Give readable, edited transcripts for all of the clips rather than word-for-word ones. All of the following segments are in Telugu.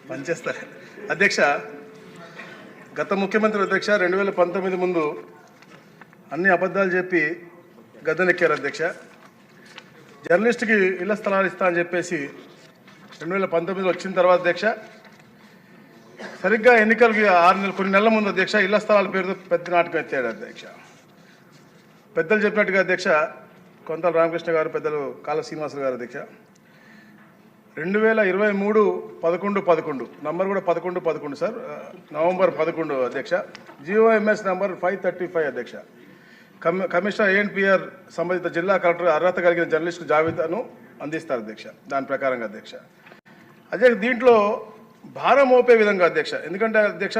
పనిచేస్తారు అధ్యక్ష. గత ముఖ్యమంత్రి అధ్యక్ష 2019 ముందు అన్ని అబద్ధాలు చెప్పి గద్దెనెక్కారు అధ్యక్ష. జర్నలిస్ట్కి ఇళ్ల స్థలాలు ఇస్తా అని చెప్పేసి 2019 వచ్చిన తర్వాత అధ్యక్ష సరిగ్గా ఎన్నికలకి 6 నెలలు కొన్ని నెలల ముందు అధ్యక్ష ఇళ్ల స్థలాల పేరుతో పెద్ద నాటకం ఎత్తాడు అధ్యక్ష. పెద్దలు చెప్పినట్టుగా అధ్యక్ష కొంతల రామకృష్ణ గారు, పెద్దలు కాళ్ళ శ్రీనివాసరావు గారు అధ్యక్ష 2023 11/11 నంబర్ కూడా 11/11 సార్, నవంబర్ 11 అధ్యక్ష, జిఓఎంఎస్ నంబర్ 535 అధ్యక్ష. కమిషనర్ ఏఎన్పిఆర్ సంబంధిత జిల్లా కలెక్టర్ అర్హత కలిగిన జర్నలిస్టు జాబితాను అందిస్తారు అధ్యక్ష. దాని ప్రకారంగా అధ్యక్ష అధ్యక్ష దీంట్లో భారం మోపే విధంగా అధ్యక్ష, ఎందుకంటే అధ్యక్ష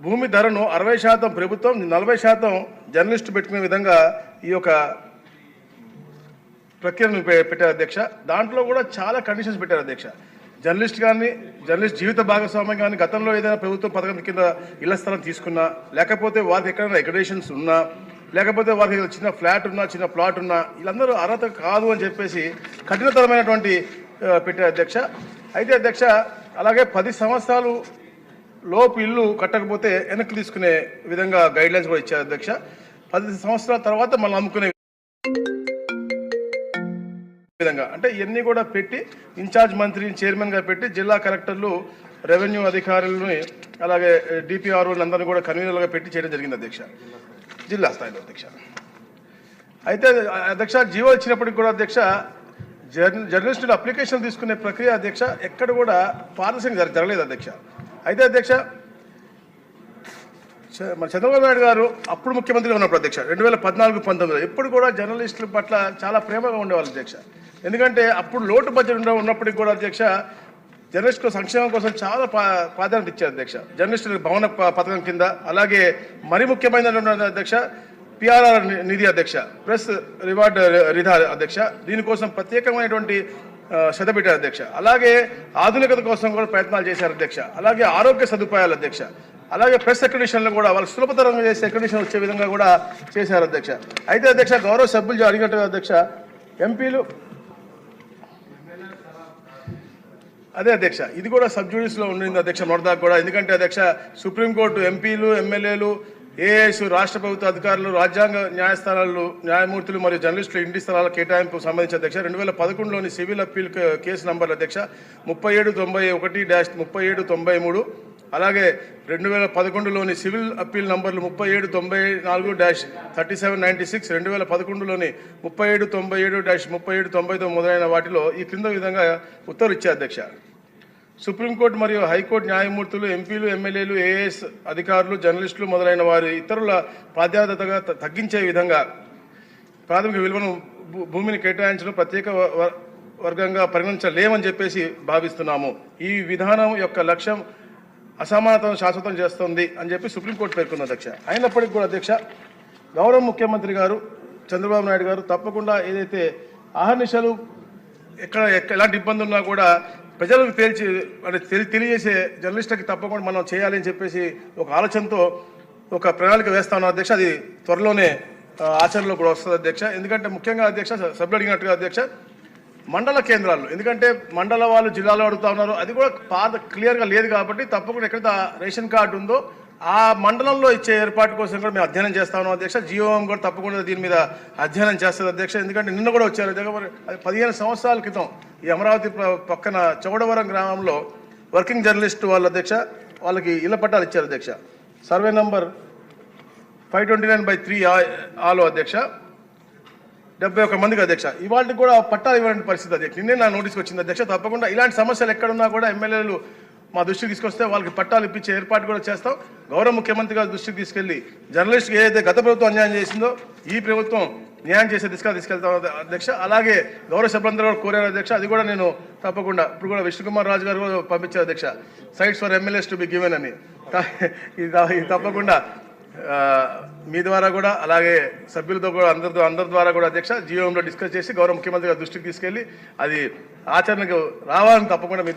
భూమి ధరను 60% ప్రభుత్వం 40% జర్నలిస్టు పెట్టుకునే విధంగా ఈ యొక్క ప్రక్రియను పెట్టారు అధ్యక్ష. దాంట్లో కూడా చాలా కండిషన్స్ పెట్టారు అధ్యక్ష. జర్నలిస్ట్ కానీ, జర్నలిస్ట్ జీవిత భాగస్వామ్యం కానీ గతంలో ఏదైనా ప్రభుత్వ పథకం కింద ఇళ్ల స్థలం తీసుకున్నా, లేకపోతే వారికి ఎక్కడైనా అక్రిడేషన్స్ ఉన్నా, లేకపోతే వారికి చిన్న ఫ్లాట్ ఉన్నా, చిన్న ప్లాట్ ఉన్నా, వీళ్ళందరూ అర్హత కాదు అని చెప్పేసి కఠినతరమైనటువంటి పెట్టారు అధ్యక్ష. అయితే అధ్యక్ష అలాగే 10 సంవత్సరాలు లోపు ఇల్లు కట్టకపోతే వెనక్కి తీసుకునే విధంగా గైడ్లైన్స్ కూడా ఇచ్చారు అధ్యక్ష. 10 సంవత్సరాల తర్వాత మనం అమ్ముకునే విధంగా అంటే ఇవన్నీ కూడా పెట్టి ఇన్ఛార్జ్ మంత్రిని చైర్మన్గా పెట్టి జిల్లా కలెక్టర్లు, రెవెన్యూ అధికారులని, అలాగే డిపిఆర్ఓని అందరినీ కూడా కన్వీనర్లుగా పెట్టి చేయడం జరిగింది అధ్యక్ష జిల్లా స్థాయిలో అధ్యక్ష. అయితే అధ్యక్ష జీవో ఇచ్చినప్పటికి కూడా అధ్యక్ష జర్నలిస్టులు అప్లికేషన్ తీసుకునే ప్రక్రియ అధ్యక్ష ఎక్కడ కూడా పారదర్శకంగా జరగలేదు అధ్యక్ష. అయితే అధ్యక్ష మన చంద్రబాబు నాయుడు గారు అప్పుడు ముఖ్యమంత్రిగా ఉన్నప్పుడు అధ్యక్ష 2014-19 ఎప్పుడు కూడా జర్నలిస్టుల పట్ల చాలా ప్రేమగా ఉండేవాళ్ళు అధ్యక్ష. ఎందుకంటే అప్పుడు లోటు బడ్జెట్ ఉన్నప్పటికీ కూడా అధ్యక్ష జర్నలిస్టుల సంక్షేమం కోసం చాలా ప్రాధాన్యత ఇచ్చారు అధ్యక్ష. జర్నలిస్టుల భవన పథకం కింద, అలాగే మరి ముఖ్యమైన అధ్యక్ష పిఆర్ఆర్ నిధి అధ్యక్ష, ప్రెస్ రివార్డ్ రిధా అధ్యక్ష, దీనికోసం ప్రత్యేకమైనటువంటి శ్రద్ధ పెట్టారు అధ్యక్ష. అలాగే ఆధునికత కోసం కూడా ప్రయత్నాలు చేశారు అధ్యక్ష. అలాగే ఆరోగ్య సదుపాయాలు అధ్యక్ష, అలాగే ప్రెస్ అక్రిడిషన్లు కూడా వాళ్ళు సులభతరంగా చేసే అక్రిడిషన్ వచ్చే విధంగా కూడా చేశారు అధ్యక్ష. అయితే అధ్యక్ష గౌరవ సభ్యులు అడిగినట్టుగా అధ్యక్ష ఎంపీలు అదే అధ్యక్ష ఇది కూడా సబ్జుడిస్లో ఉండింది అధ్యక్ష మొదటిదాకా కూడా. ఎందుకంటే అధ్యక్ష సుప్రీంకోర్టు ఎంపీలు, ఎమ్మెల్యేలు, ఏఐఎస్, రాష్ట్ర ప్రభుత్వ అధికారులు, రాజ్యాంగ న్యాయస్థానాలు, న్యాయమూర్తులు మరియు జర్నలిస్టులు ఇంటి స్థలాల కేటాయింపు సంబంధించి అధ్యక్ష 2011లోని సివిల్ అప్పీల్ కేసు నంబర్లు అధ్యక్ష 3791-3793, అలాగే 2011లోని సివిల్ అప్పీల్ నంబర్లు 3794-3796, 2011లోని 3797-3799 మొదలైన వాటిలో ఈ క్రింద విధంగా ఉత్తర్వులు ఇచ్చారు అధ్యక్ష. సుప్రీంకోర్టు మరియు హైకోర్టు న్యాయమూర్తులు, ఎంపీలు, ఎమ్మెల్యేలు, ఏఐఎస్ అధికారులు, జర్నలిస్టులు మొదలైన వారి ఇతరుల ప్రాధాన్యతగా తగ్గించే విధంగా ప్రాథమిక విలువను భూమిని కేటాయించడం ప్రత్యేక వర్గంగా పరిగణించలేమని చెప్పేసి భావిస్తున్నాము. ఈ విధానం యొక్క లక్ష్యం అసమానతను శాశ్వతం చేస్తుంది అని చెప్పి సుప్రీంకోర్టు పేర్కొంది అధ్యక్ష. అయినప్పటికీ కూడా అధ్యక్ష గౌరవ ముఖ్యమంత్రి గారు చంద్రబాబు నాయుడు గారు తప్పకుండా ఏదైతే అహర్నిశలు ఎలాంటి ఇబ్బంది ఉన్నా కూడా ప్రజలకు తెలియజేసే జర్నలిస్టులకి తప్పకుండా మనం చేయాలని చెప్పేసి ఒక ఆలోచనతో ఒక ప్రణాళిక వేస్తాను అధ్యక్ష. అది త్వరలోనే ఆచరణలో కూడా వస్తుంది అధ్యక్ష. ఎందుకంటే ముఖ్యంగా అధ్యక్ష సభ్యులు అడిగినట్టుగా అధ్యక్ష మండల కేంద్రాలు, ఎందుకంటే మండల వాళ్ళు జిల్లాలో అడుగుతా ఉన్నారు, అది కూడా క్లియర్గా లేదు కాబట్టి తప్పకుండా ఎక్కడైతే రేషన్ కార్డు ఉందో ఆ మండలంలో ఇచ్చే ఏర్పాటు కోసం కూడా మేము అధ్యయనం చేస్తా ఉన్నాం అధ్యక్ష. జియోఎం కూడా తప్పకుండా దీని మీద అధ్యయనం చేస్తుంది అధ్యక్ష. ఎందుకంటే నిన్న కూడా వచ్చారు అధ్యక్ష. 15 సంవత్సరాల క్రితం ఈ అమరావతి పక్కన చౌడవరం గ్రామంలో వర్కింగ్ జర్నలిస్ట్ వాళ్ళ అధ్యక్ష వాళ్ళకి ఇళ్ల పట్టాలు ఇచ్చారు అధ్యక్ష. సర్వే నంబర్ 529/3 ఆలో అధ్యక్ష 71 మందికి అధ్యక్ష. ఇవాళకి కూడా పట్టాలు ఇవ్వాలంటే పరిస్థితి అధ్యక్ష. నిన్నే నా నోటీస్కి వచ్చింది అధ్యక్ష. తప్పకుండా ఇలాంటి సమస్యలు ఎక్కడున్నా కూడా ఎమ్మెల్యేలు మా దృష్టికి తీసుకొస్తే వాళ్ళకి పట్టాలు ఇప్పించే ఏర్పాటు కూడా చేస్తాం. గౌరవ ముఖ్యమంత్రి గారి దృష్టికి తీసుకెళ్లి జర్నలిస్ట్కి ఏదైతే గత ప్రభుత్వం అన్యాయం చేసిందో ఈ ప్రభుత్వం న్యాయం చేసే దిశగా తీసుకెళ్తాం అధ్యక్ష. అలాగే గౌరవ సభ్యులందరూ కూడా కోరారు అధ్యక్ష. అది కూడా నేను తప్పకుండా ఇప్పుడు కూడా విష్ణుకుమార్ రాజు గారు కూడా పంపించారు అధ్యక్ష, sites for MLAs to be given అని. ఇది తప్పకుండా మీ ద్వారా కూడా అలాగే సభ్యులతో కూడా అందరి ద్వారా కూడా అధ్యక్ష జియోఎంలో డిస్కస్ చేసి గౌరవ ముఖ్యమంత్రి గారి దృష్టికి తీసుకెళ్లి అది ఆచరణకు రావాలని తప్పకుండా మీ